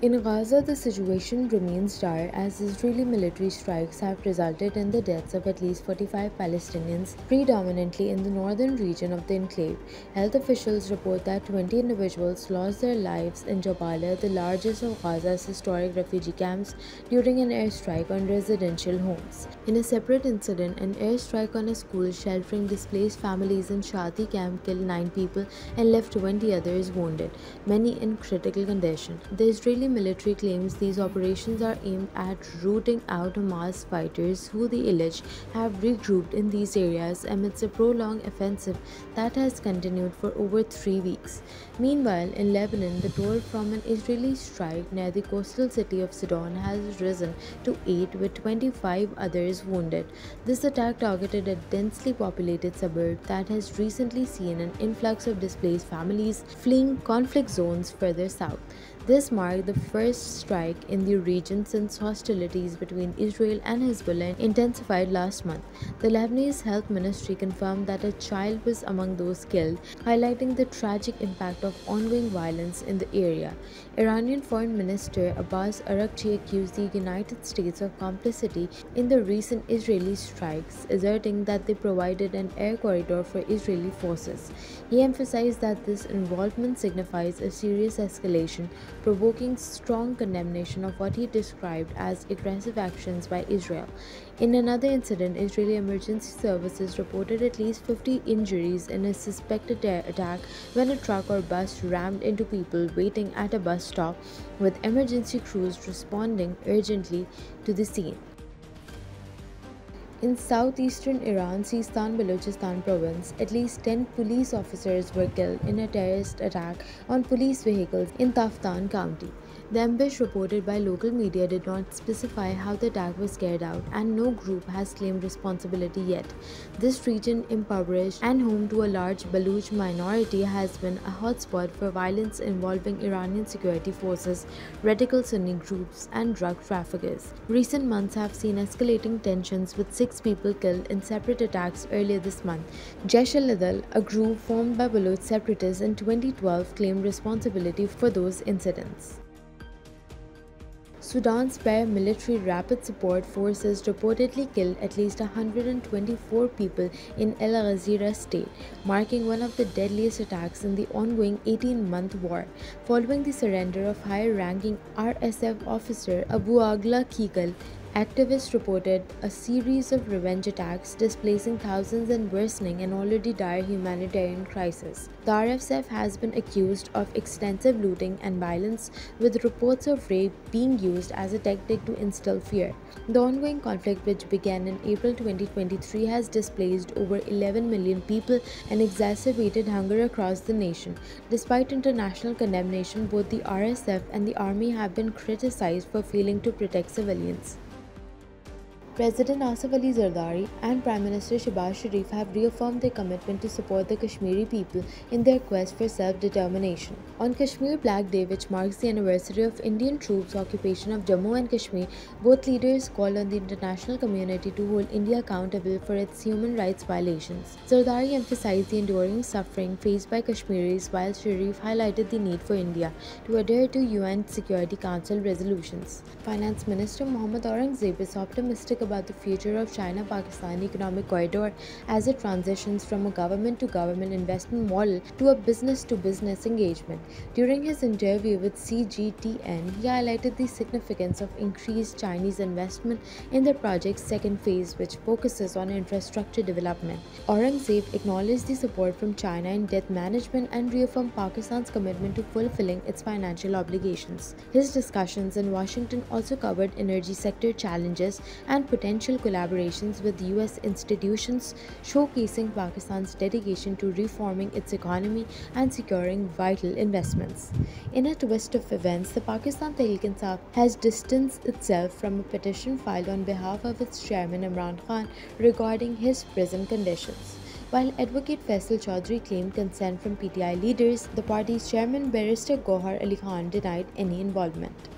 In Gaza, the situation remains dire as Israeli military strikes have resulted in the deaths of at least 45 Palestinians, predominantly in the northern region of the enclave. Health officials report that 20 individuals lost their lives in Jabalia, the largest of Gaza's historic refugee camps, during an airstrike on residential homes. In a separate incident, an airstrike on a school sheltering displaced families in Shati camp killed 9 people and left 20 others wounded, many in critical condition. The Israeli military claims these operations are aimed at rooting out Hamas fighters who they allege have regrouped in these areas amidst a prolonged offensive that has continued for over 3 weeks. Meanwhile, in Lebanon, the toll from an Israeli strike near the coastal city of Sidon has risen to 8, with 25 others wounded. This attack targeted a densely populated suburb that has recently seen an influx of displaced families fleeing conflict zones further south. This marked the first strike in the region since hostilities between Israel and Hezbollah intensified last month. The Lebanese Health Ministry confirmed that a child was among those killed, highlighting the tragic impact of ongoing violence in the area. Iranian Foreign Minister Abbas Araghchi accused the United States of complicity in the recent Israeli strikes, asserting that they provided an air corridor for Israeli forces. He emphasized that this involvement signifies a serious escalation, provoking strong condemnation of what he described as aggressive actions by Israel. In another incident, Israeli emergency services reported at least 50 injuries in a suspected attack when a truck or bus rammed into people waiting at a bus stop, with emergency crews responding urgently to the scene. In southeastern Iran, Sistan-Balochistan province, at least 10 police officers were killed in a terrorist attack on police vehicles in Taftan County. The ambush, reported by local media, did not specify how the attack was carried out, and no group has claimed responsibility yet. This region, impoverished and home to a large Baluch minority, has been a hotspot for violence involving Iranian security forces, radical Sunni groups, and drug traffickers. Recent months have seen escalating tensions, with 6 people killed in separate attacks earlier this month. Jaish al-Adl, a group formed by Baloch separatists in 2012, claimed responsibility for those incidents. Sudan's paramilitary rapid support forces reportedly killed at least 124 people in El Ghazira state, marking one of the deadliest attacks in the ongoing 18-month war. Following the surrender of high-ranking RSF officer Abu Aghla Kikal, activists reported a series of revenge attacks, displacing thousands and worsening an already dire humanitarian crisis. The RSF has been accused of extensive looting and violence, with reports of rape being used as a tactic to instill fear. The ongoing conflict, which began in April 2023, has displaced over 11 million people and exacerbated hunger across the nation. Despite international condemnation, both the RSF and the army have been criticized for failing to protect civilians. President Asif Ali Zardari and Prime Minister Shehbaz Sharif have reaffirmed their commitment to support the Kashmiri people in their quest for self-determination. On Kashmir Black Day, which marks the anniversary of Indian troops' occupation of Jammu and Kashmir, both leaders called on the international community to hold India accountable for its human rights violations. Zardari emphasized the enduring suffering faced by Kashmiris, while Sharif highlighted the need for India to adhere to UN Security Council resolutions. Finance Minister Mohammad Aurangzeb is optimistic about the future of China-Pakistan economic corridor as it transitions from a government-to-government investment model to a business-to-business engagement. During his interview with 𝐶GTN, he highlighted the significance of increased Chinese investment in the project's second phase, which focuses on infrastructure development. Aurangzeb acknowledged the support from China in debt management and reaffirmed Pakistan's commitment to fulfilling its financial obligations. His discussions in Washington also covered energy sector challenges and potential collaborations with US institutions, showcasing Pakistan's dedication to reforming its economy and securing vital investments. In a twist of events, the Pakistan Tehreek-e-Insaf has distanced itself from a petition filed on behalf of its chairman Imran Khan regarding his prison conditions. While advocate Faisal Chaudhry claimed consent from PTI leaders, the party's chairman Barrister Gohar Ali Khan denied any involvement.